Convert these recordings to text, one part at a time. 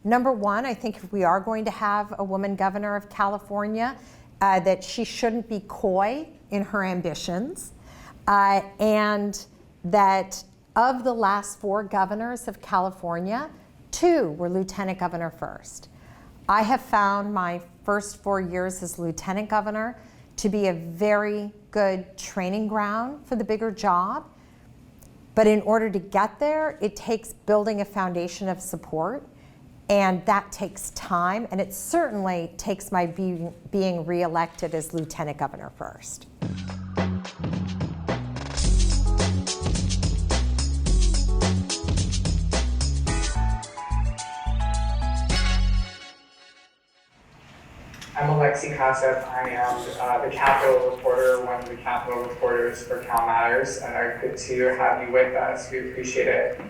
Number one, I think if we are going to have a woman governor of California, that she shouldn't be coy in her ambitions, and that of the last 4 governors of California, 2 were lieutenant governor first. I have found my first 4 years as lieutenant governor to be a very good training ground for the bigger job. But in order to get there, it takes building a foundation of support, and that takes time, and it certainly takes my being reelected as lieutenant governor first. I'm Eleni Kounalakis. I am the Capital reporter, one of the Capital reporters for CalMatters. Good to have you with us. We appreciate it.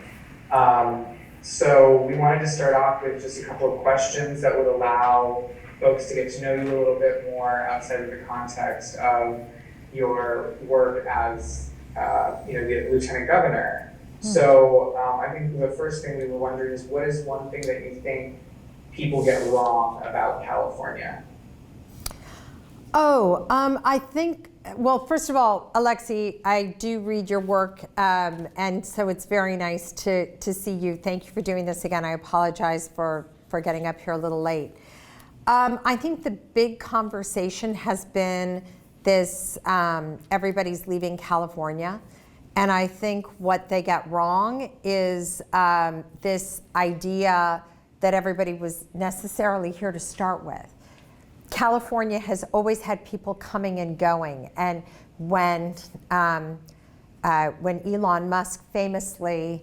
So we wanted to start off with just a couple of questions that would allow folks to get to know you a little bit more outside of the context of your work as the lieutenant governor. So I think the first thing we were wondering is, what is one thing that you think people get wrong about California? I think, well, first of all, Alexi, I do read your work, and so it's very nice to see you. Thank you for doing this again. I apologize for getting up here a little late. I think the big conversation has been this, everybody's leaving California, and I think what they get wrong is this idea that everybody was necessarily here to start with. California has always had people coming and going, and when Elon Musk famously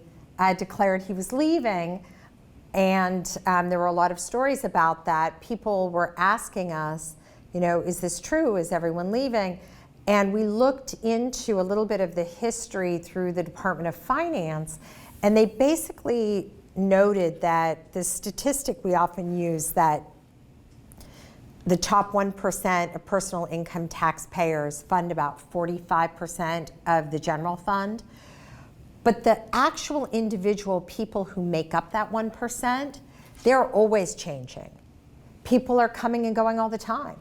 declared he was leaving, and there were a lot of stories about that, people were asking us, is this true? Is everyone leaving? And we looked into a little bit of the history through the Department of Finance, and they basically noted that the statistic we often use, that the top 1% of personal income taxpayers fund about 45% of the general fund. But the actual individual people who make up that 1%, they're always changing. People are coming and going all the time,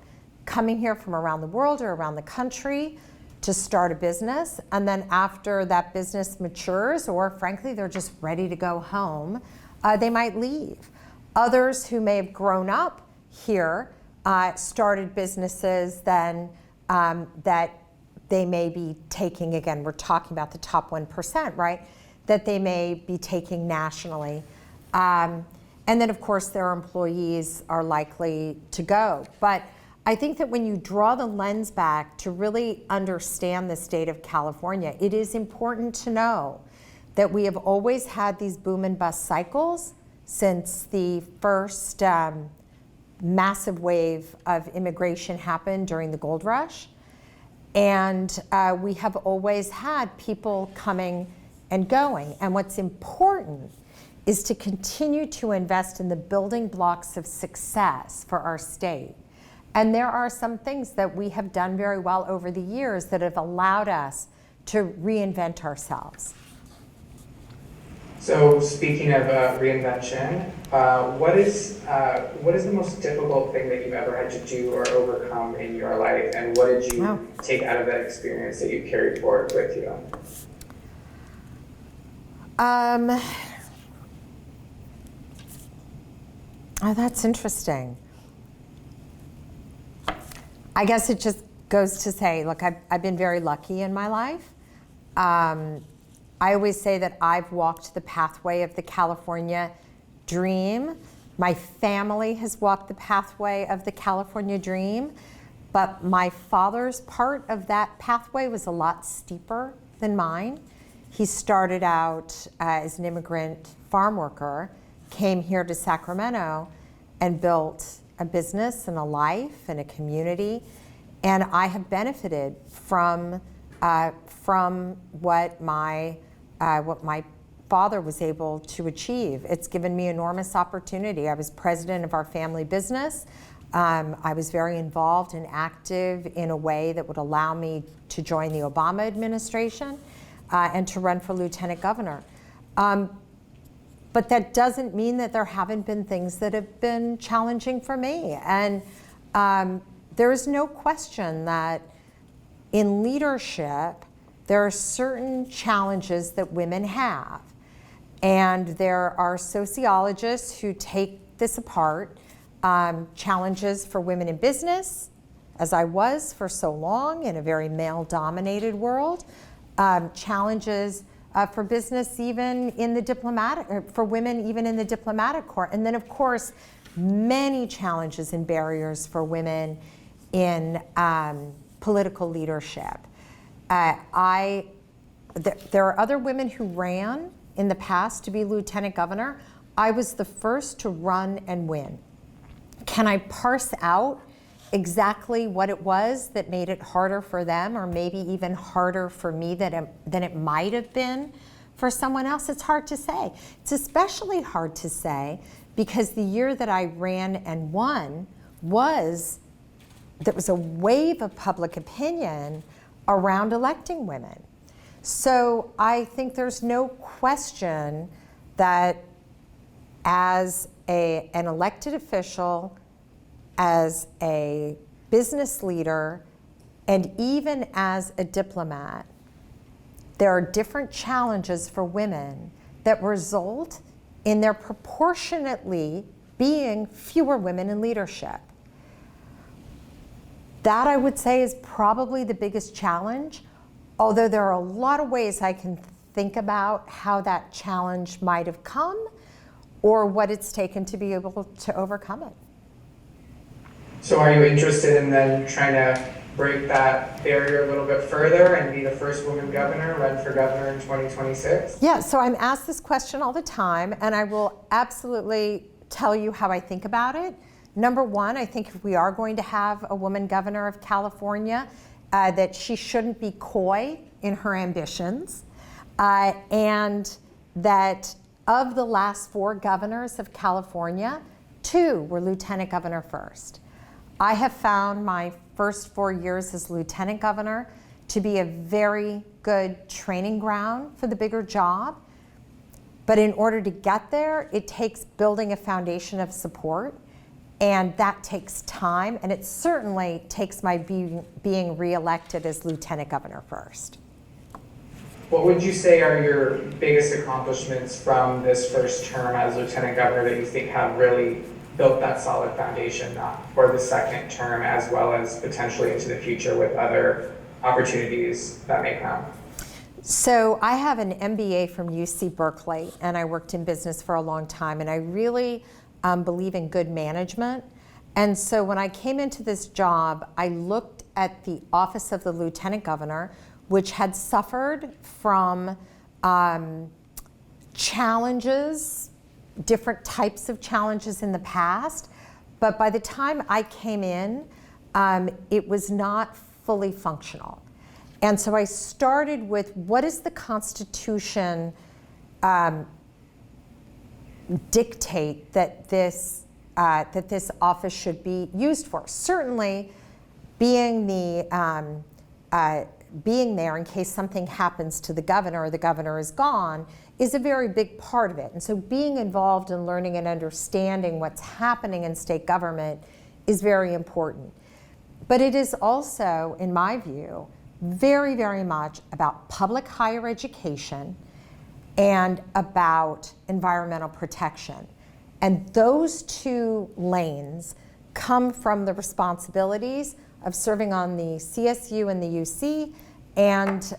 coming here from around the world or around the country to start a business, and then after that business matures, or frankly, they're just ready to go home, they might leave. Others who may have grown up here started businesses then that they may be taking, again, we're talking about the top 1%, right? That they may be taking nationally. And then, of course, their employees are likely to go. But I think that when you draw the lens back to really understand the state of California, it is important to know that we have always had these boom and bust cycles since the first massive wave of immigration happened during the gold rush. And we have always had people coming and going. And what's important is to continue to invest in the building blocks of success for our state. And there are some things that we have done very well over the years that have allowed us to reinvent ourselves. So speaking of reinvention, what is the most difficult thing that you've ever had to do or overcome in your life, and what did you take out of that experience that you carried forward with you? That's interesting. I guess it just goes to say, look, I've been very lucky in my life. I always say that I've walked the pathway of the California dream. My family has walked the pathway of the California dream, but my father's part of that pathway was a lot steeper than mine. He started out as an immigrant farm worker, came here to Sacramento, and built a business and a life and a community. And I have benefited from what my father was able to achieve. It's given me enormous opportunity. I was president of our family business. I was very involved and active in a way that would allow me to join the Obama administration and to run for lieutenant governor. But but that doesn't mean that there haven't been things that have been challenging for me. And there is no question that in leadership, there are certain challenges that women have. And there are sociologists who take this apart. Challenges for women in business, as I was for so long in a very male-dominated world. Challenges for business even in the diplomatic, for women even in the diplomatic corps. And then of course, many challenges and barriers for women in political leadership. There are other women who ran in the past to be lieutenant governor. I was the first to run and win. Can I parse out exactly what it was that made it harder for them, or maybe even harder for me than it might have been for someone else? It's hard to say. It's especially hard to say because the year that I ran and won there was a wave of public opinion around electing women. So I think there's no question that as an elected official, as a business leader, and even as a diplomat, there are different challenges for women that result in there proportionately being fewer women in leadership. That, I would say, is probably the biggest challenge, although there are a lot of ways I can think about how that challenge might have come or what it's taken to be able to overcome it. So are you interested in then trying to break that barrier a little bit further and be the first woman governor, run for governor in 2026? Yeah, so I'm asked this question all the time, and I will absolutely tell you how I think about it. Number one, I think if we are going to have a woman governor of California, that she shouldn't be coy in her ambitions, and that of the last 4 governors of California, 2 were lieutenant governor first. I have found my first 4 years as lieutenant governor to be a very good training ground for the bigger job. But in order to get there, it takes building a foundation of support, and that takes time, and it certainly takes my being reelected as lieutenant governor first. What would you say are your biggest accomplishments from this first term as lieutenant governor that you think have really built that solid foundation for the second term, as well as potentially into the future with other opportunities that may come? So I have an MBA from UC Berkeley, and I worked in business for a long time, and I really believe in good management. And so when I came into this job, I looked at the office of the lieutenant governor, which had suffered from challenges, different types of challenges in the past. But by the time I came in, it was not fully functional. And so I started with, what does the Constitution dictate that this office should be used for? Certainly, being there in case something happens to the governor or the governor is gone is a very big part of it. And so being involved in learning and understanding what's happening in state government is very important. But it is also, in my view, very, very much about public higher education and about environmental protection. And those 2 lanes come from the responsibilities of serving on the CSU and the UC, and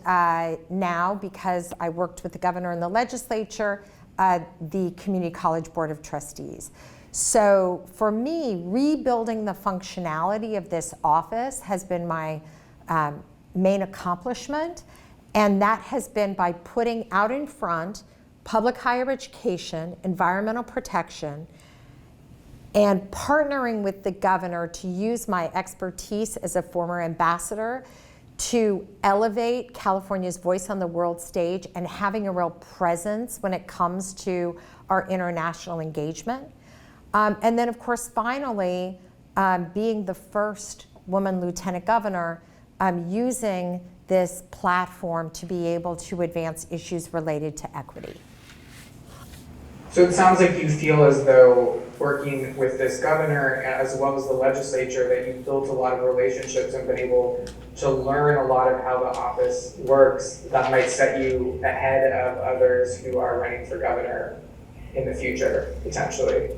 now, because I worked with the governor and the legislature, the Community College Board of Trustees. So for me, rebuilding the functionality of this office has been my main accomplishment, and that has been by putting out in front public higher education, environmental protection, and partnering with the governor to use my expertise as a former ambassador to elevate California's voice on the world stage and having a real presence when it comes to our international engagement. And then, of course, finally, being the first woman lieutenant governor, using this platform to be able to advance issues related to equity. So it sounds like you feel as though working with this governor as well as the legislature that you've built a lot of relationships and been able to learn a lot of how the office works that might set you ahead of others who are running for governor in the future, potentially.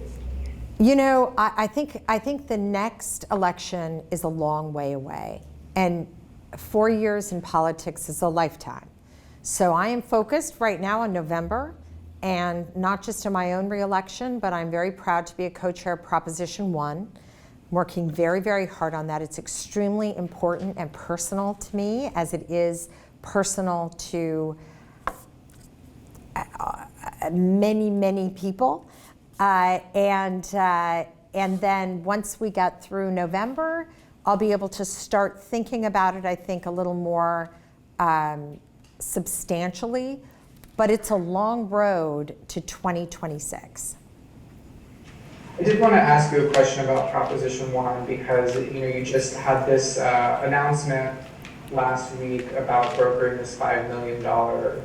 You know, I think the next election is a long way away, and 4 years in politics is a lifetime. So I am focused right now on November, and not just on my own reelection, but I'm very proud to be a co-chair of Proposition 1. I'm working very, very hard on that. It's extremely important and personal to me, as it is personal to many, many people. And then once we get through November, I'll be able to start thinking about it, I think, a little more substantially. But it's a long road to 2026. I did want to ask you a question about Proposition 1 because you just had this announcement last week about brokering this $5 million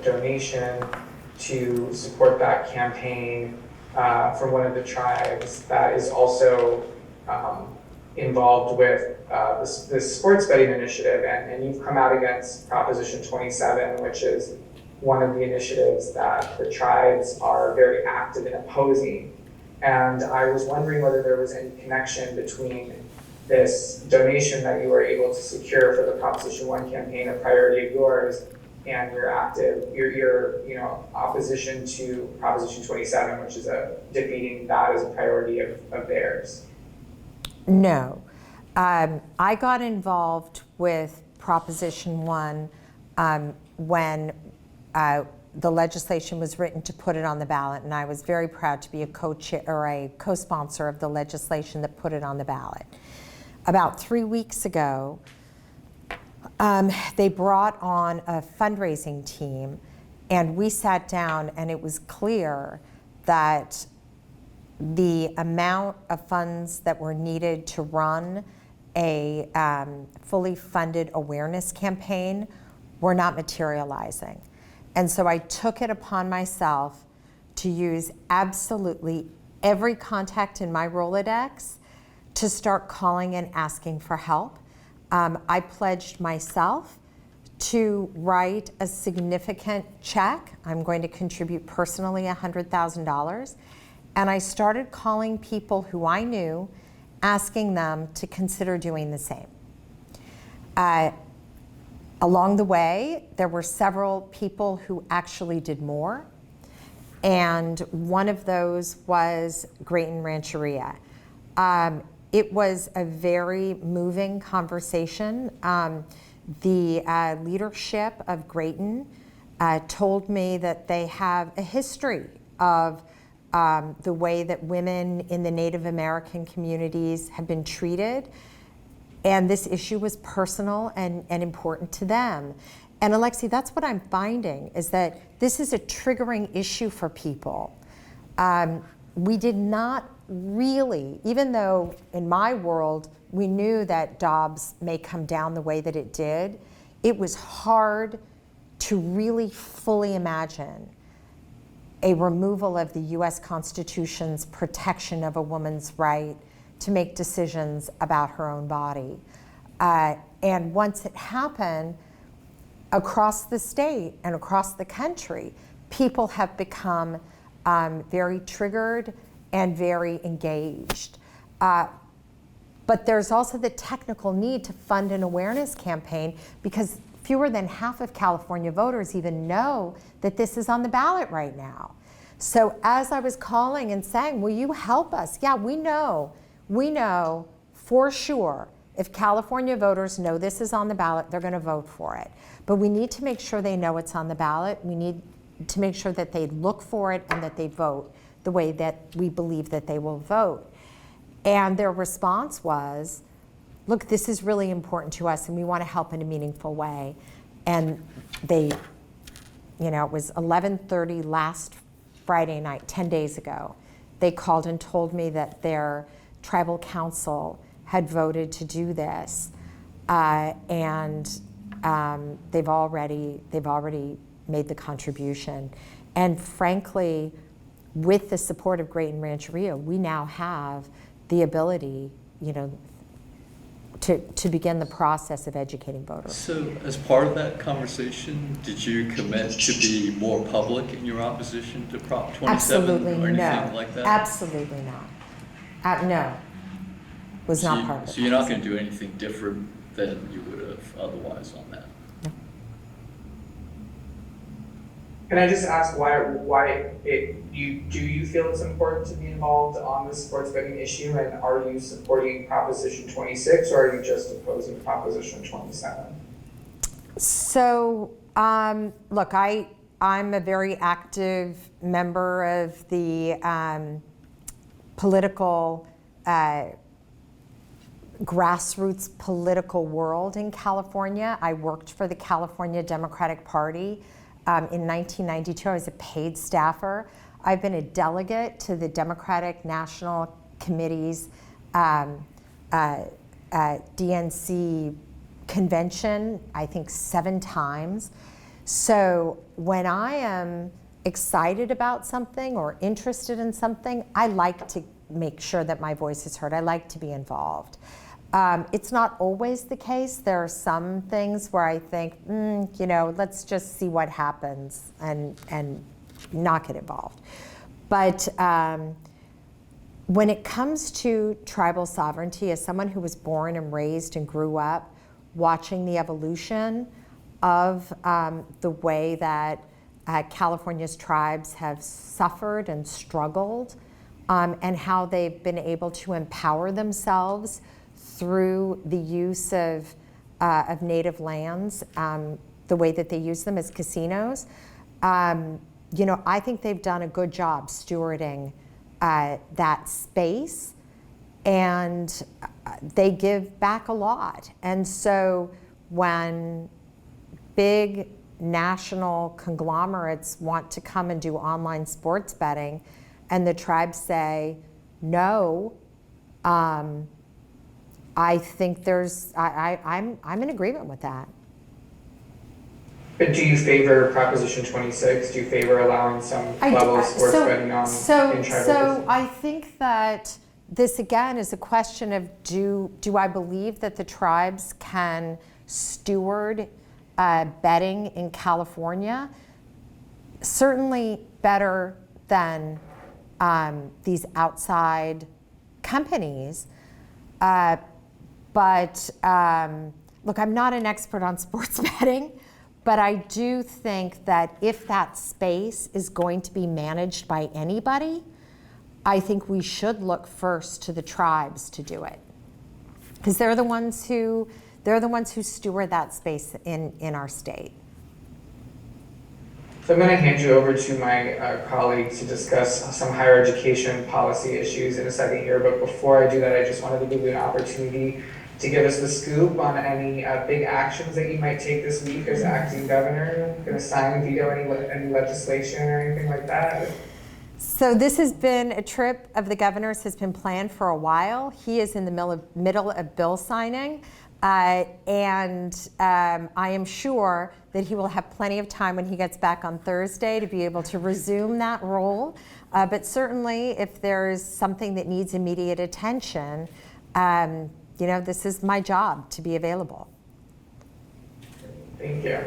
donation to support that campaign from one of the tribes that is also involved with this sports betting initiative, and you've come out against Proposition 27, which is one of the initiatives that the tribes are very active in opposing. And I was wondering whether there was any connection between this donation that you were able to secure for the Proposition 1 campaign, a priority of yours, and your opposition to Proposition 27, which is defeating that as a priority of theirs. No. I got involved with Proposition 1 when the legislation was written to put it on the ballot, and I was very proud to be a co-chair or a co-sponsor of the legislation that put it on the ballot. About 3 weeks ago, they brought on a fundraising team, and we sat down, and it was clear that the amount of funds that were needed to run a fully funded awareness campaign were not materializing. And so I took it upon myself to use absolutely every contact in my Rolodex to start calling and asking for help. I pledged myself to write a significant check. I'm going to contribute personally $100,000. And I started calling people who I knew, asking them to consider doing the same. Along the way, there were several people who actually did more. And one of those was Grayton Rancheria. It was a very moving conversation. The leadership of Grayton told me that they have a history of the way that women in the Native American communities have been treated. And this issue was personal and important to them. And Alexi, that's what I'm finding, is that this is a triggering issue for people. We did not really, even though in my world, we knew that Dobbs may come down the way that it did, it was hard to really fully imagine a removal of the US Constitution's protection of a woman's right to make decisions about her own body. And once it happened, across the state and across the country, people have become very triggered and very engaged. But there's also the technical need to fund an awareness campaign, because fewer than half of California voters even know that this is on the ballot right now. So as I was calling and saying, will you help us? Yeah, we know for sure if California voters know this is on the ballot, they're going to vote for it. But we need to make sure they know it's on the ballot. We need to make sure that they look for it and that they vote the way that we believe that they will vote. And their response was, look, this is really important to us and we want to help in a meaningful way. And they, it was 11:30 last Friday night, 10 days ago. They called and told me that their tribal council had voted to do this, and they've already made the contribution. And frankly, with the support of Great and Rancheria, we now have the ability, to begin the process of educating voters. So as part of that conversation, did you commit to be more public in your opposition to Prop 27 Absolutely or anything no. like that? Absolutely not. No. Was So not part of it. So you're not going to do anything different than you would have otherwise on that? No. Can I just ask do you feel it's important to be involved on the sports betting issue, and are you supporting Proposition 26, or are you just opposing Proposition 27? So, look, I'm a very active member of the political, grassroots political world in California. I worked for the California Democratic Party. In 1992, I was a paid staffer. I've been a delegate to the Democratic National Committee's DNC convention, I think 7 times. So when I am excited about something or interested in something, I like to make sure that my voice is heard. I like to be involved. It's not always the case. There are some things where I think, let's just see what happens and not get involved. But when it comes to tribal sovereignty, as someone who was born and raised and grew up watching the evolution of the way that California's tribes have suffered and struggled, and how they've been able to empower themselves through the use of native lands, the way that they use them as casinos, I think they've done a good job stewarding that space, and they give back a lot. And so when big national conglomerates want to come and do online sports betting, and the tribes say no, I think I'm in agreement with that. But do you favor Proposition 26? Do you favor allowing some level of sports betting on in tribal? So I think that this again is a question of do I believe that the tribes can steward betting in California? Certainly better than these outside companies. But look, I'm not an expert on sports betting, but I do think that if that space is going to be managed by anybody, I think we should look first to the tribes to do it, because they're the ones who steward that space in our state. So I'm going to hand you over to my colleague to discuss some higher education policy issues in a second here. But before I do that, I just wanted to give you an opportunity to give us the scoop on any big actions that you might take this week as acting governor. Going to sign and veto any legislation or anything like that? So this has been a trip of the governor's has been planned for a while. He is in the middle of bill signing. And I am sure that he will have plenty of time when he gets back on Thursday to be able to resume that role. But certainly if there's something that needs immediate attention, this is my job to be available. Thank you.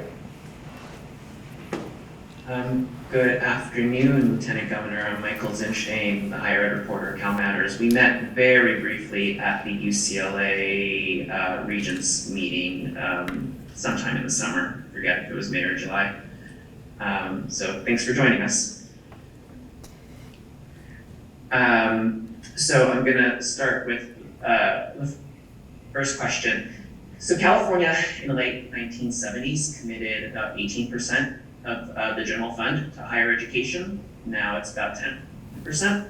Good afternoon, Lieutenant Governor. I'm Michael Zinshane, the higher ed reporter at CalMatters. We met very briefly at the UCLA Regents meeting sometime in the summer. I forget if it was May or July. So thanks for joining us. So I'm gonna start with the first question. So California in the late 1970s committed about 18% of the general fund to higher education. Now it's about 10%.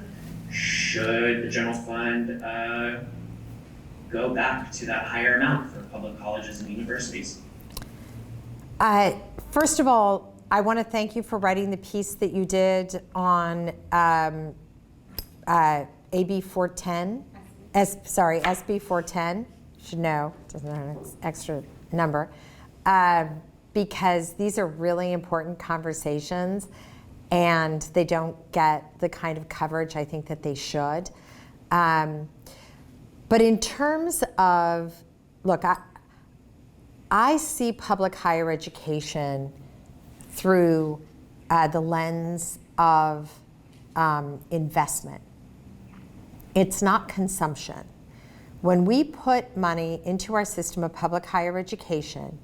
Should the general fund go back to that higher amount for public colleges and universities? First of all, I want to thank you for writing the piece that you did on AB 410. SB 410. You should know, doesn't have an extra number. Because these are really important conversations. and they don't get the kind of coverage I think that they should. But in terms of, look, I see public higher education through the lens of investment. It's not consumption. When we put money into our system of public higher education,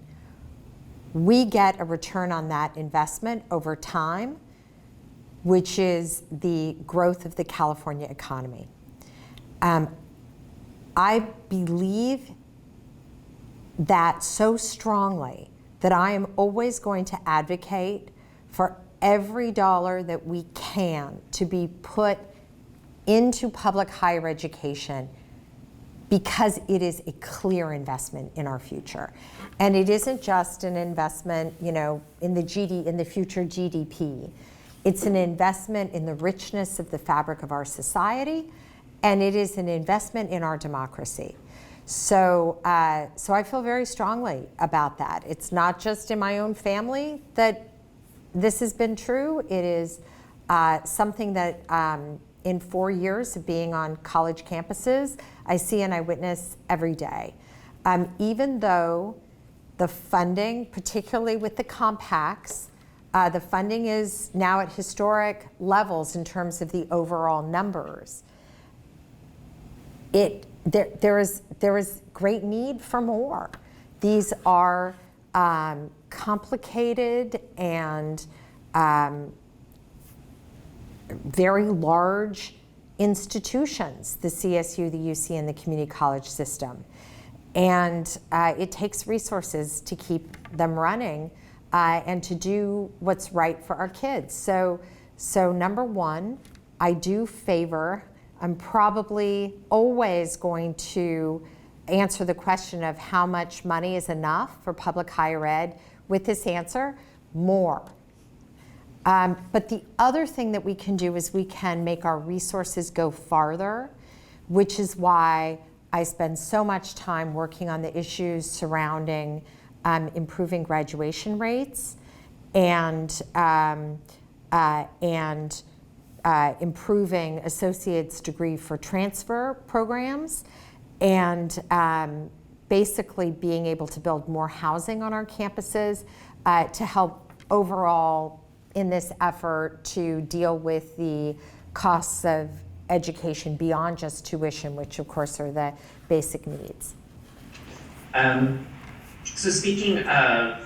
we get a return on that investment over time, which is the growth of the California economy. I believe that so strongly that I am always going to advocate for every dollar that we can to be put into public higher education, because it is a clear investment in our future. And it isn't just an investment, in the future GDP. It's an investment in the richness of the fabric of our society, and it is an investment in our democracy. So I feel very strongly about that. It's not just in my own family that this has been true. It is something that in 4 years of being on college campuses, I see and I witness every day. Even though the funding, particularly with the compacts, the funding is now at historic levels in terms of the overall numbers. There is great need for more. These are complicated and very large institutions, the CSU, the UC, and the community college system. And it takes resources to keep them running and to do what's right for our kids. So number one, I do favor, I'm probably always going to answer the question of how much money is enough for public higher ed with this answer: more. But the other thing that we can do is we can make our resources go farther, which is why I spend so much time working on the issues surrounding improving graduation rates and improving associate's degree for transfer programs, and basically being able to build more housing on our campuses to help overall in this effort to deal with the costs of education beyond just tuition, which of course are the basic needs. So speaking of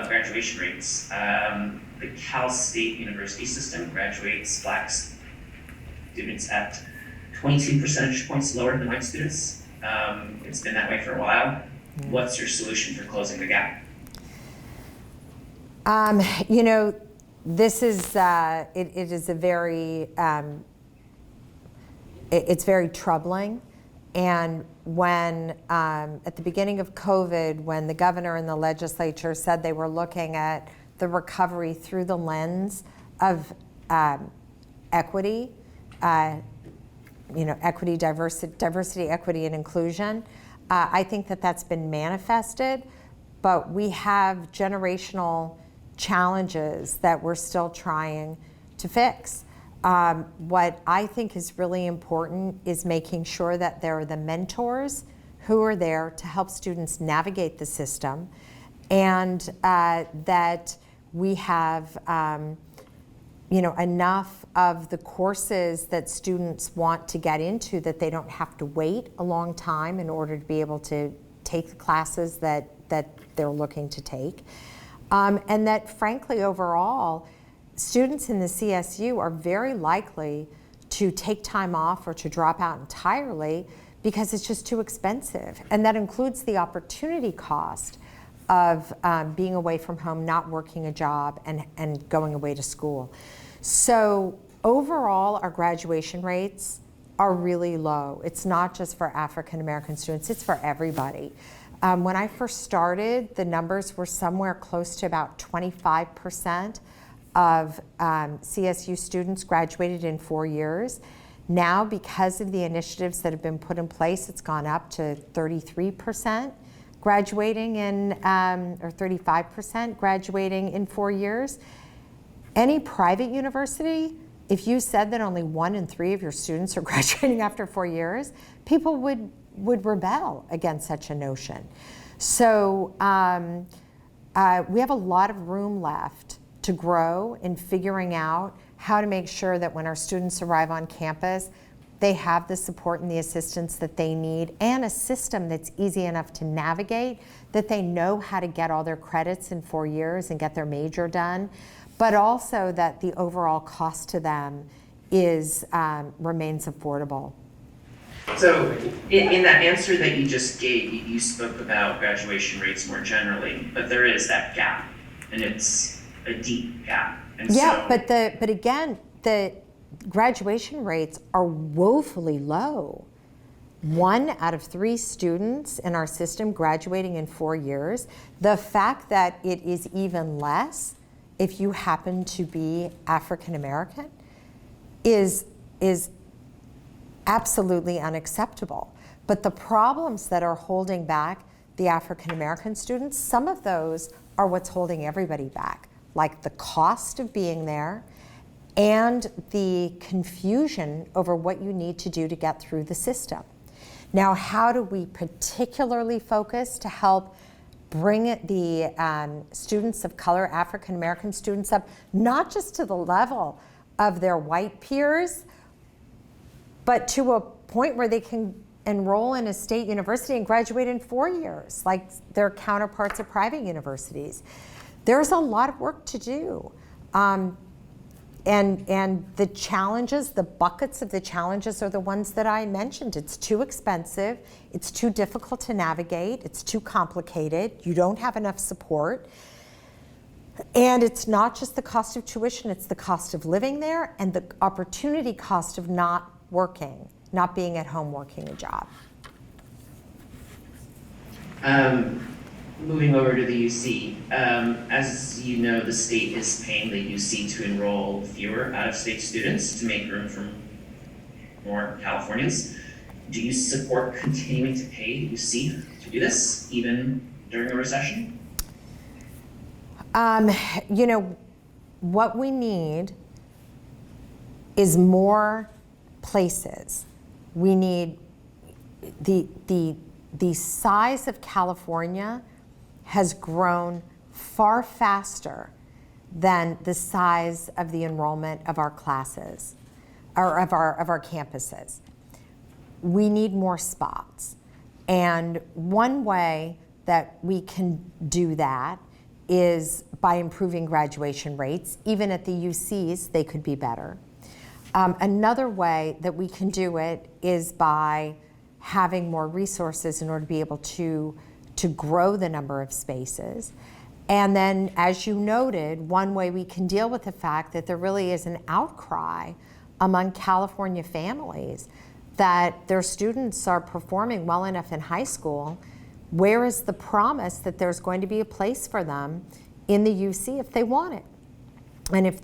graduation rates, the Cal State University system graduates Black students at 22 percentage points lower than white students. It's been that way for a while. What's your solution for closing the gap? This is it is a very it's very troubling. And when at the beginning of COVID, when the governor and the legislature said they were looking at the recovery through the lens of equity, equity, diversity, equity, and inclusion, I think that that's been manifested, but we have generational challenges that we're still trying to fix. What I think is really important is making sure that there are the mentors who are there to help students navigate the system, and that we have enough of the courses that students want to get into that they don't have to wait a long time in order to be able to take the classes that they're looking to take. And that frankly, overall, students in the CSU are very likely to take time off or to drop out entirely because it's just too expensive. And that includes the opportunity cost of being away from home, not working a job, and going away to school. So overall, our graduation rates are really low. It's not just for African American students, it's for everybody. When I first started, the numbers were somewhere close to about 25% of CSU students graduated in 4 years. Now, because of the initiatives that have been put in place, it's gone up to 33% graduating in, or 35% graduating in 4 years. Any private university, if you said that only 1 in 3 of your students are graduating after 4 years, people would rebel against such a notion. So we have a lot of room left to grow in figuring out how to make sure that when our students arrive on campus, they have the support and the assistance that they need, and a system that's easy enough to navigate, that they know how to get all their credits in 4 years and get their major done, but also that the overall cost to them is remains affordable. So in that answer that you just gave, you spoke about graduation rates more generally, but there is that gap, and it's a deep gap. And yeah, but again, the graduation rates are woefully low. 1 out of 3 students in our system graduating in 4 years. The fact that it is even less if you happen to be African American is absolutely unacceptable. But the problems that are holding back the African American students, some of those are what's holding everybody back, like the cost of being there and the confusion over what you need to do to get through the system. Now, how do we particularly focus to help bring the students of color, African American students up, not just to the level of their white peers, but to a point where they can enroll in a state university and graduate in 4 years, like their counterparts at private universities? There's a lot of work to do. And the challenges, the buckets of the challenges are the ones that I mentioned. It's too expensive, it's too difficult to navigate, it's too complicated, you don't have enough support. And it's not just the cost of tuition, it's the cost of living there and the opportunity cost of not working, not being at home working a job. Moving over to the UC, as you know, the state is paying the UC to enroll fewer out-of-state students to make room for more Californians. Do you support continuing to pay the UC to do this, even during a recession? You know, what we need is more places. We need the size of California has grown far faster than the size of the enrollment of our classes, or of our campuses. We need more spots. And one way that we can do that is by improving graduation rates. Even at the UCs, they could be better. Another way that we can do it is by having more resources in order to be able to grow the number of spaces. And then, as you noted, one way we can deal with the fact that there really is an outcry among California families that their students are performing well enough in high school. Where is the promise that there's going to be a place for them in the UC if they want it? And if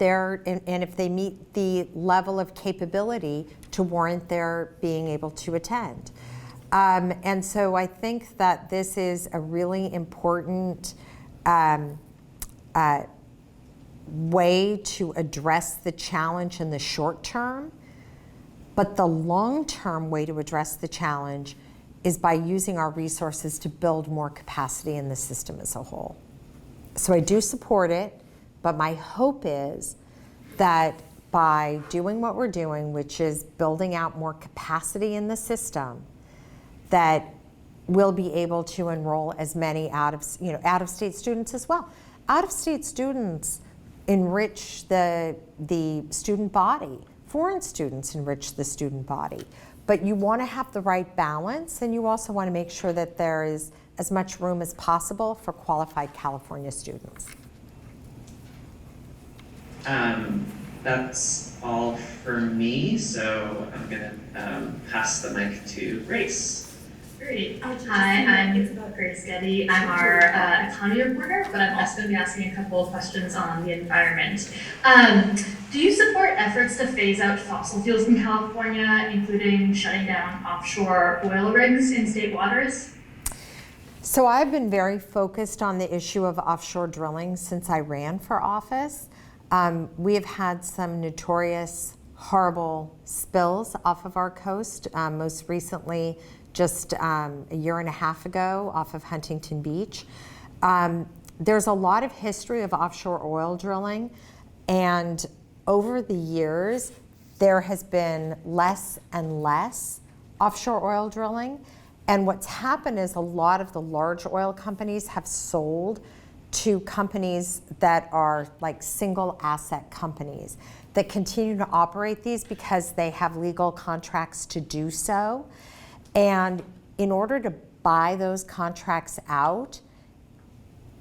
they meet the level of capability to warrant their being able to attend. And so I think that this is a really important way to address the challenge in the short term. But the long-term way to address the challenge is by using our resources to build more capacity in the system as a whole. So I do support it, but my hope is that by doing what we're doing, which is building out more capacity in the system, that we'll be able to enroll as many out-of-state students as well. Out-of-state students enrich the student body. Foreign students enrich the student body. But you want to have the right balance, and you also want to make sure that there is as much room as possible for qualified California students. That's all for me, so I'm gonna pass the mic to Grace. Great. Hi, I'm Grace Getty. I'm our economy reporter, but I'm also going to be asking a couple of questions on the environment. Do you support efforts to phase out fossil fuels in California, including shutting down offshore oil rigs in state waters? So I've been very focused on the issue of offshore drilling since I ran for office. We have had some notorious, horrible spills off of our coast, most recently just a year and a half ago off of Huntington Beach. There's a lot of history of offshore oil drilling, and over the years, there has been less and less offshore oil drilling. And what's happened is a lot of the large oil companies have sold to companies that are like single asset companies that continue to operate these because they have legal contracts to do so. And in order to buy those contracts out,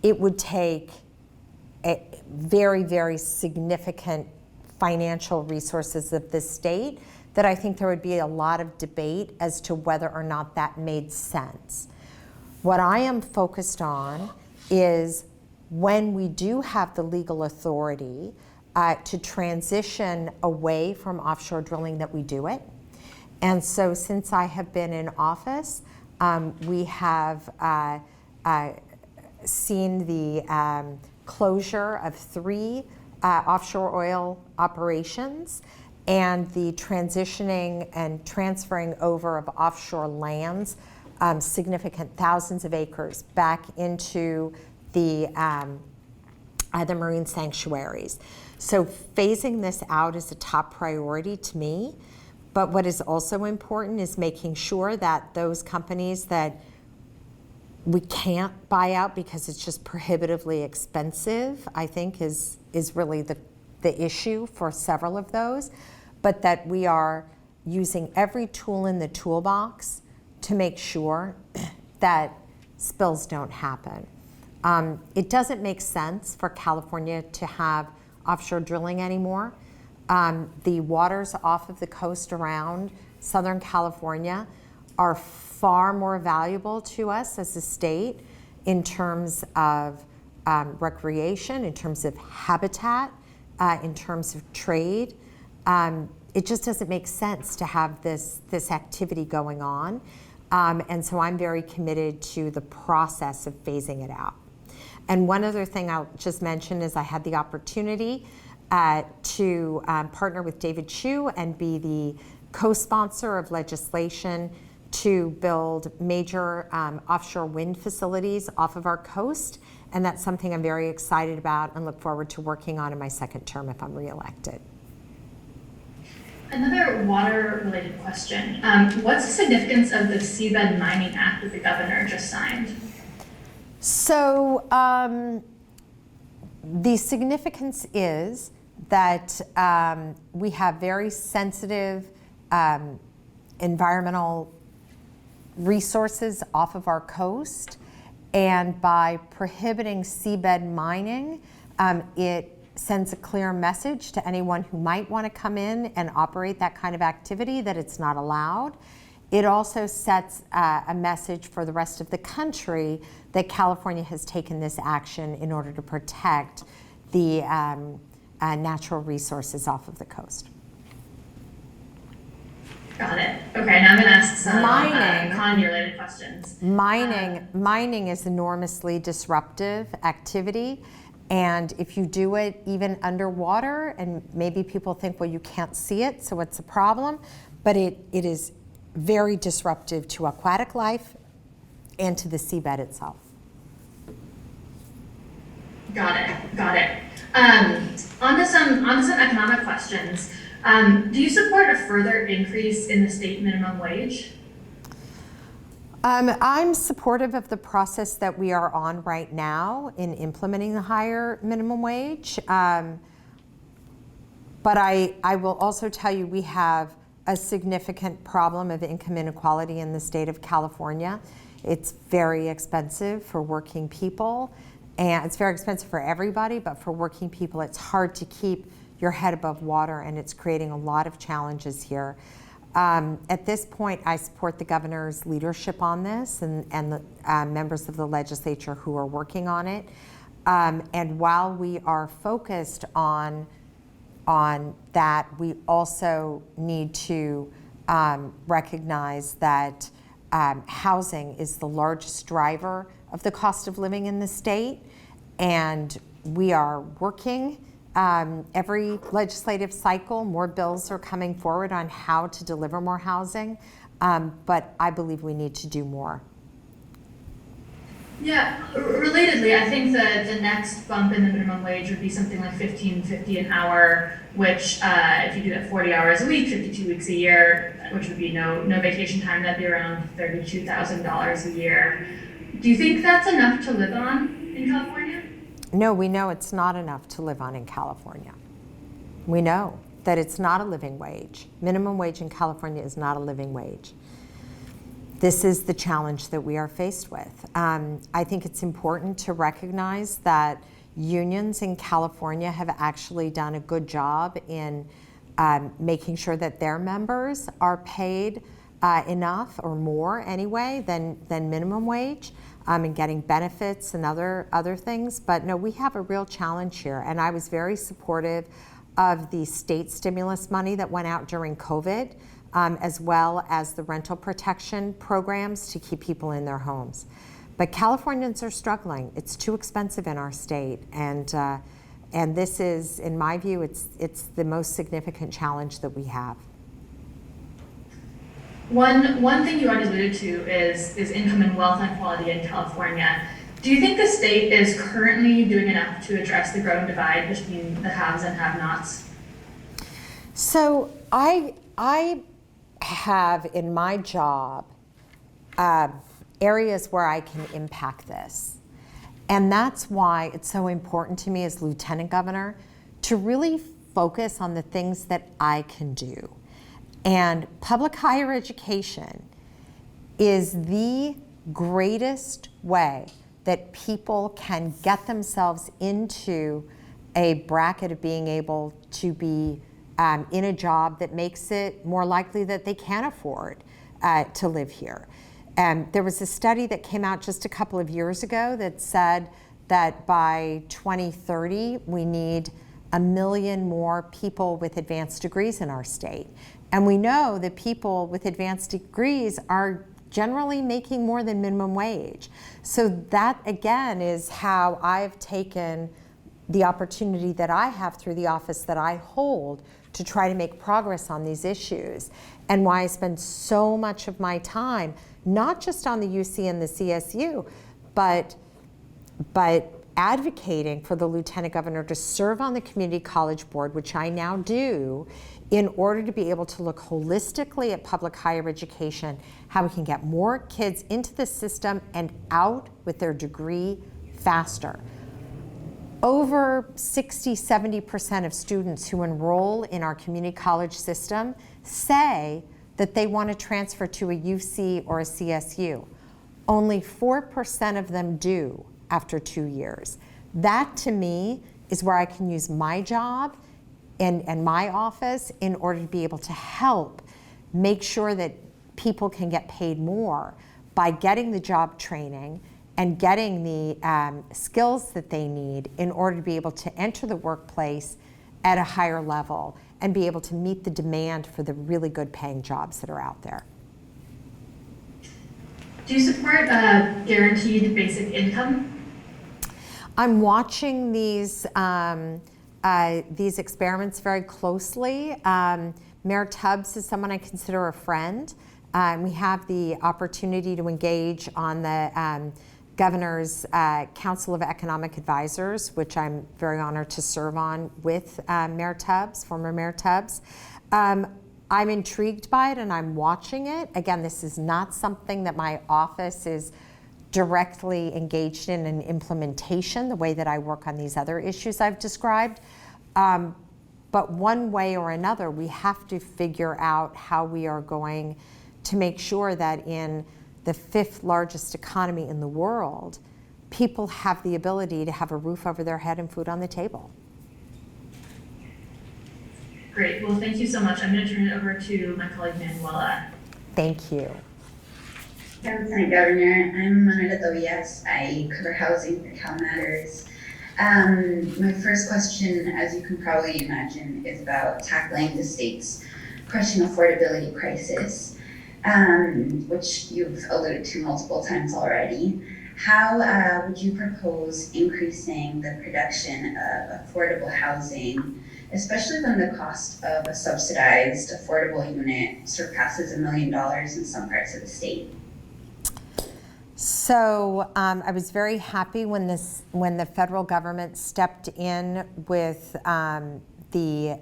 it would take a very, very significant financial resources of the state that I think there would be a lot of debate as to whether or not that made sense. What I am focused on is when we do have the legal authority to transition away from offshore drilling, that we do it. And so since I have been in office, we have seen the closure of 3 offshore oil operations and the transitioning and transferring over of offshore lands, significant thousands of acres, back into the marine sanctuaries. So phasing this out is a top priority to me. But what is also important is making sure that those companies that we can't buy out because it's just prohibitively expensive, I think is really the issue for several of those, but that we are using every tool in the toolbox to make sure that spills don't happen. It doesn't make sense for California to have offshore drilling anymore. The waters off of the coast around Southern California are far more valuable to us as a state in terms of recreation, in terms of habitat, in terms of trade. It just doesn't make sense to have this activity going on. And so I'm very committed to the process of phasing it out. And one other thing I'll just mention is I had the opportunity to partner with David Chu and be the co-sponsor of legislation to build major offshore wind facilities off of our coast. And that's something I'm very excited about and look forward to working on in my second term if I'm reelected. Another water-related question. What's the significance of the Seabed Mining Act that the governor just signed? So the significance is that we have very sensitive environmental resources off of our coast, and by prohibiting seabed mining, it sends a clear message to anyone who might want to come in and operate that kind of activity that it's not allowed. It also sets a message for the rest of the country that California has taken this action in order to protect the natural resources off of the coast. Got it. Okay, now I'm going to ask some Mining. economy-related questions. Mining is enormously disruptive activity. And if you do it even underwater, and maybe people think, well, you can't see it, so it's a problem, but it is very disruptive to aquatic life and to the seabed itself. Got it. On to some economic questions. Do you support a further increase in the state minimum wage? I'm supportive of the process that we are on right now in implementing the higher minimum wage. But I will also tell you we have a significant problem of income inequality in the state of California. It's very expensive for working people, and it's very expensive for everybody, but for working people, it's hard to keep your head above water, and it's creating a lot of challenges here. At this point, I support the governor's leadership on this and the members of the legislature who are working on it. And while we are focused on that, we also need to recognize that housing is the largest driver of the cost of living in the state. And we are working Every legislative cycle, more bills are coming forward on how to deliver more housing, but I believe we need to do more. Yeah, relatedly, I think the next bump in the minimum wage would be something like $15.50 an hour, which if you do that 40 hours a week, 52 weeks a year, which would be no vacation time, that'd be around $32,000 a year. Do you think that's enough to live on in California? No, we know it's not enough to live on in California. We know that it's not a living wage. Minimum wage in California is not a living wage. This is the challenge that we are faced with. I think it's important to recognize that unions in California have actually done a good job in making sure that their members are paid enough or more anyway than minimum wage, and getting benefits and other things. But no, we have a real challenge here, and I was very supportive of the state stimulus money that went out during COVID, as well as the rental protection programs to keep people in their homes. But Californians are struggling. It's too expensive in our state, and this is, in my view, it's the most significant challenge that we have. One thing you already alluded to is income and wealth inequality in California. Do you think the state is currently doing enough to address the growing divide between the haves and have-nots? So I have in my job areas where I can impact this. And that's why it's so important to me as Lieutenant Governor to really focus on the things that I can do. And public higher education is the greatest way that people can get themselves into a bracket of being able to be in a job that makes it more likely that they can afford to live here. There was a study that came out just a couple of years ago that said that by 2030, we need 1 million more people with advanced degrees in our state. And we know that people with advanced degrees are generally making more than minimum wage. So that, again, is how I've taken the opportunity that I have through the office that I hold to try to make progress on these issues, and why I spend so much of my time, not just on the UC and the CSU, but advocating for the Lieutenant Governor to serve on the Community College Board, which I now do, in order to be able to look holistically at public higher education, how we can get more kids into the system and out with their degree faster. Over 60–70% of students who enroll in our community college system say that they want to transfer to a UC or a CSU. Only 4% of them do after 2 years. That, to me, is where I can use my job and my office in order to be able to help make sure that people can get paid more by getting the job training and getting the skills that they need in order to be able to enter the workplace at a higher level and be able to meet the demand for the really good paying jobs that are out there. Do you support guaranteed basic income? I'm watching these experiments very closely. Mayor Tubbs is someone I consider a friend. We have the opportunity to engage on the Governor's Council of Economic Advisors, which I'm very honored to serve on with Mayor Tubbs, former Mayor Tubbs. I'm intrigued by it and I'm watching it. Again, this is not something that my office is directly engaged in implementation, the way that I work on these other issues I've described. But one way or another, we have to figure out how we are going to make sure that in the 5th largest economy in the world, people have the ability to have a roof over their head and food on the table. Great, well, thank you so much. I'm going to turn it over to my colleague Manuela. Thank you. Lieutenant Governor, I'm Manuela Tobias. I cover housing for CalMatters. My first question, as you can probably imagine, is about tackling the state's crushing affordability crisis, which you've alluded to multiple times already. how would you propose increasing the production of affordable housing, especially when the cost of a subsidized affordable unit surpasses $1 million in some parts of the state? So I was very happy when the federal government stepped in with the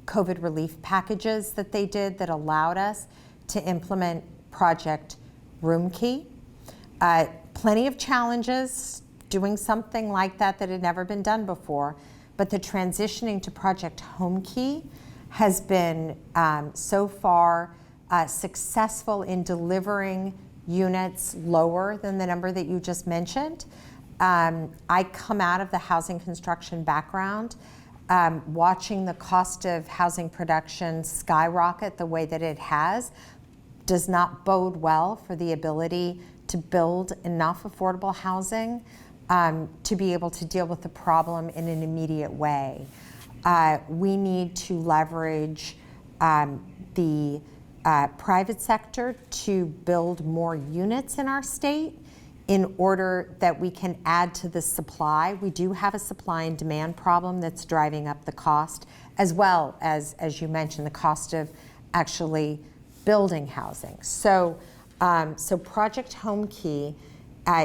COVID relief packages that they did that allowed us to implement Project Roomkey. Plenty of challenges doing something like that had never been done before, but the transitioning to Project Homekey has been so far successful in delivering units lower than the number that you just mentioned. I come out of the housing construction background. Watching the cost of housing production skyrocket the way that it has does not bode well for the ability to build enough affordable housing to be able to deal with the problem in an immediate way. We need to leverage the private sector to build more units in our state in order that we can add to the supply. We do have a supply and demand problem that's driving up the cost, as well as you mentioned, the cost of actually building housing. So Project Homekey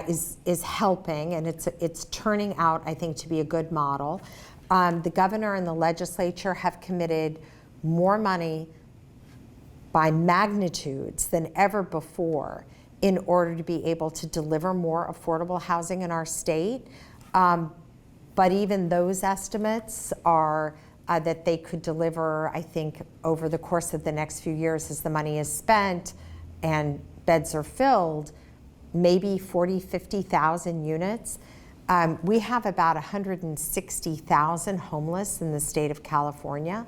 is helping, and it's turning out, I think, to be a good model. The governor and the legislature have committed more money by magnitudes than ever before in order to be able to deliver more affordable housing in our state. But even those estimates are that they could deliver, I think, over the course of the next few years as the money is spent and beds are filled, maybe 40, 50,000 units. We have about 160,000 homeless in the state of California.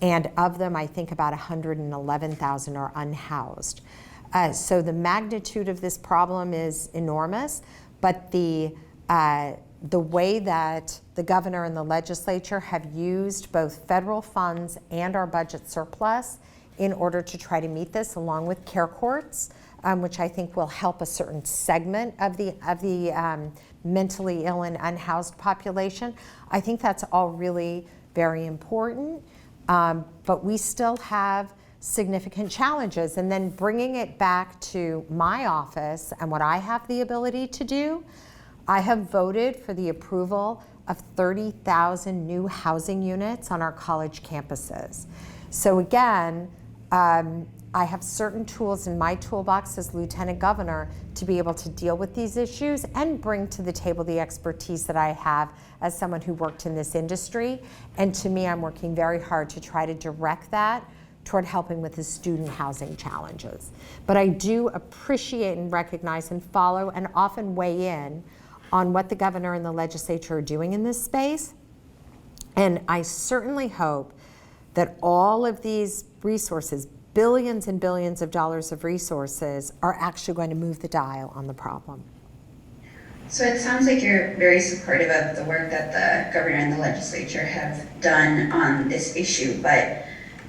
And of them, I think about 111,000 are unhoused. So the magnitude of this problem is enormous, but the way that the governor and the legislature have used both federal funds and our budget surplus in order to try to meet this, along with care courts, which I think will help a certain segment of the mentally ill and unhoused population. I think that's all really very important. But we still have significant challenges. And then bringing it back to my office and what I have the ability to do, I have voted for the approval of 30,000 new housing units on our college campuses. So again, I have certain tools in my toolbox as Lieutenant Governor to be able to deal with these issues and bring to the table the expertise that I have as someone who worked in this industry. And to me, I'm working very hard to try to direct that toward helping with the student housing challenges. But I do appreciate and recognize and follow and often weigh in on what the governor and the legislature are doing in this space. And I certainly hope that all of these resources, billions and billions of dollars of resources, are actually going to move the dial on the problem. So it sounds like you're very supportive of the work that the governor and the legislature have done on this issue, but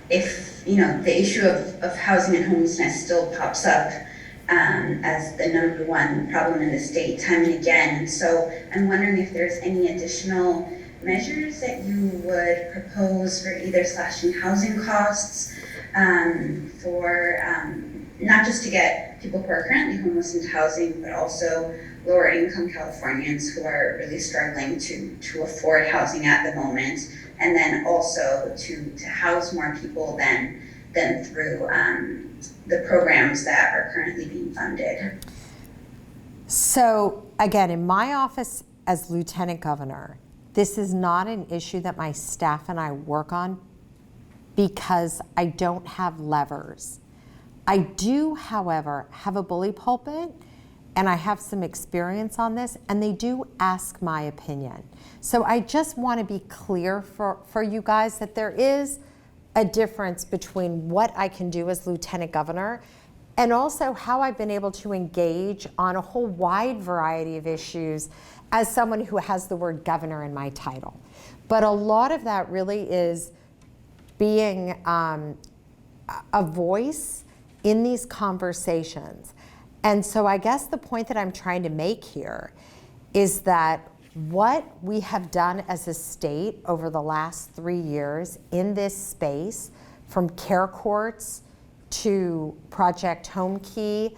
if the issue of housing and homelessness still pops up as the number one problem in the state time and again, and so I'm wondering if there's any additional measures that you would propose for either slashing housing costs, for not just to get people who are currently homeless into housing, but also lower income Californians who are really struggling to afford housing at the moment, and then also to house more people than through the programs that are currently being funded. So again, in my office as Lieutenant Governor, this is not an issue that my staff and I work on because I don't have levers. I do, however, have a bully pulpit, and I have some experience on this, and they do ask my opinion. So I just want to be clear for you guys that there is a difference between what I can do as Lieutenant Governor and also how I've been able to engage on a whole wide variety of issues as someone who has the word governor in my title. But a lot of that really is being a voice in these conversations. And so I guess the point that I'm trying to make here is that what we have done as a state over the last 3 years in this space, from care courts to Project Home Key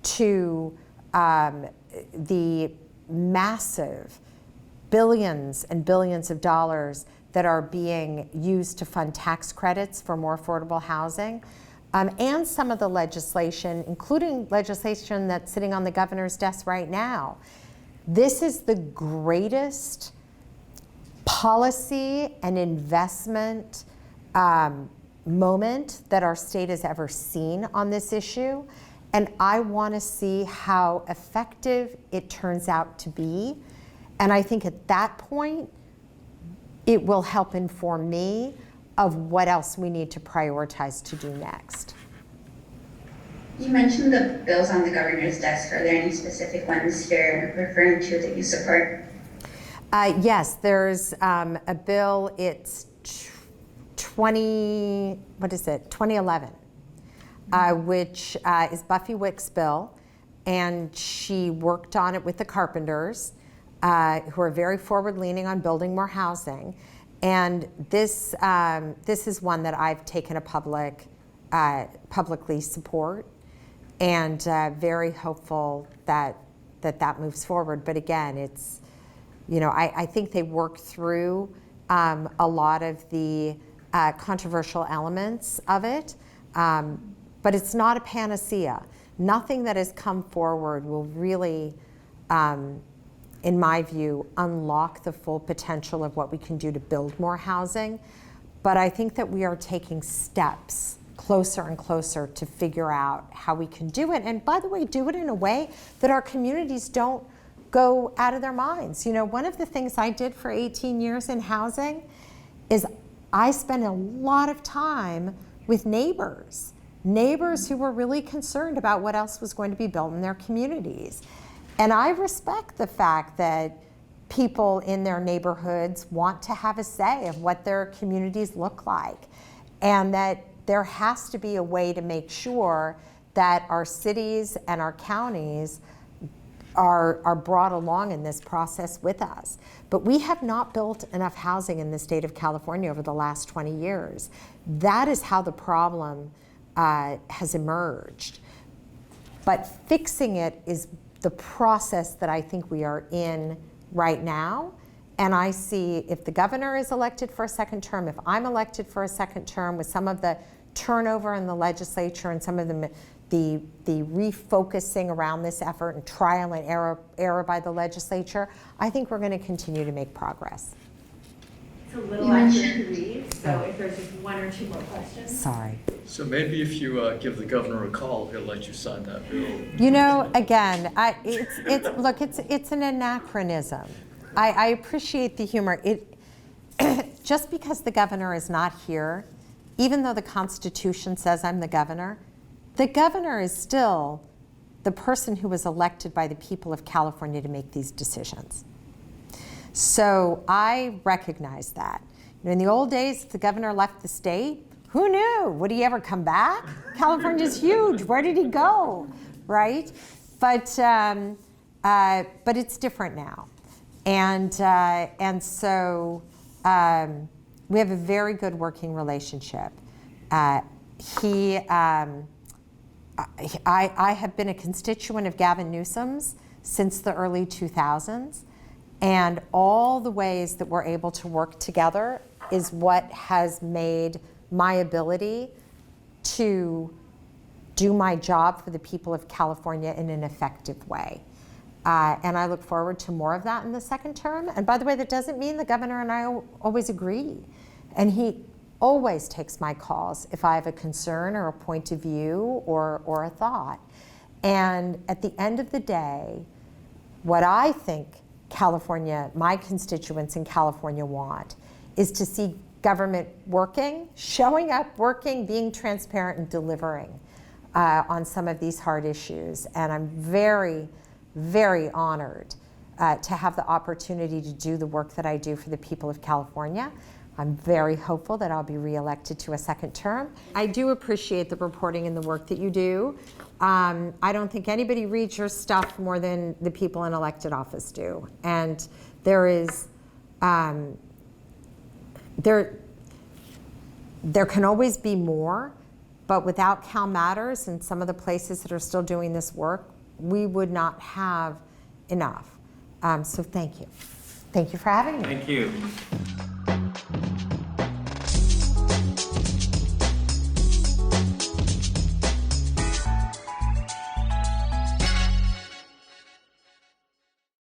to the massive billions and billions of dollars that are being used to fund tax credits for more affordable housing, and some of the legislation, including legislation that's sitting on the governor's desk right now. This is the greatest policy and investment moment that our state has ever seen on this issue. And I want to see how effective it turns out to be. And I think at that point, it will help inform me of what else we need to prioritize to do next. You mentioned the bills on the governor's desk. Are there any specific ones you're referring to that you support? Yes, there's a bill, it's 2011, which is Buffy Wick's bill, and she worked on it with the carpenters, who are very forward-leaning on building more housing. And this is one that I've taken a publicly support, and very hopeful that moves forward. But again, it's, I think they work through a lot of the controversial elements of it, but it's not a panacea. Nothing that has come forward will really, in my view, unlock the full potential of what we can do to build more housing. But I think that we are taking steps closer and closer to figure out how we can do it. And by the way, do it in a way that our communities don't go out of their minds. One of the things I did for 18 years in housing is I spent a lot of time with neighbors who were really concerned about what else was going to be built in their communities. And I respect the fact that people in their neighborhoods want to have a say of what their communities look like, and that there has to be a way to make sure that our cities and our counties are brought along in this process with us. But we have not built enough housing in the state of California over the last 20 years. That is how the problem has emerged. But fixing it is the process that I think we are in right now. And I see, if the governor is elected for a second term, if I'm elected for a second term, with some of the turnover in the legislature and some of the refocusing around this effort and trial and error by the legislature, I think we're going to continue to make progress. It's a little after 3, so if there's just 1 or 2 more questions. Sorry. So maybe if you give the governor a call, he'll let you sign that bill. Again, it's an anachronism. I appreciate the humor. Just because the governor is not here, even though the Constitution says I'm the governor is still the person who was elected by the people of California to make these decisions. So I recognize that. In the old days, if the governor left the state, who knew? Would he ever come back? California's huge. Where did he go? Right? But it's different now. And so we have a very good working relationship. I have been a constituent of Gavin Newsom's since the early 2000s, and all the ways that we're able to work together is what has made my ability to do my job for the people of California in an effective way. And I look forward to more of that in the second term. And by the way, that doesn't mean the governor and I always agree. And he always takes my calls if I have a concern or a point of view or a thought. And at the end of the day, what I think California, my constituents in California want, is to see government working, showing up, working, being transparent, and delivering on some of these hard issues. And I'm very, very honored to have the opportunity to do the work that I do for the people of California. I'm very hopeful that I'll be reelected to a second term. I do appreciate the reporting and the work that you do, I don't think anybody reads your stuff more than the people in elected office do. And there is, there can always be more, but without CalMatters and some of the places that are still doing this work, we would not have enough. So thank you. Thank you for having me. Thank you.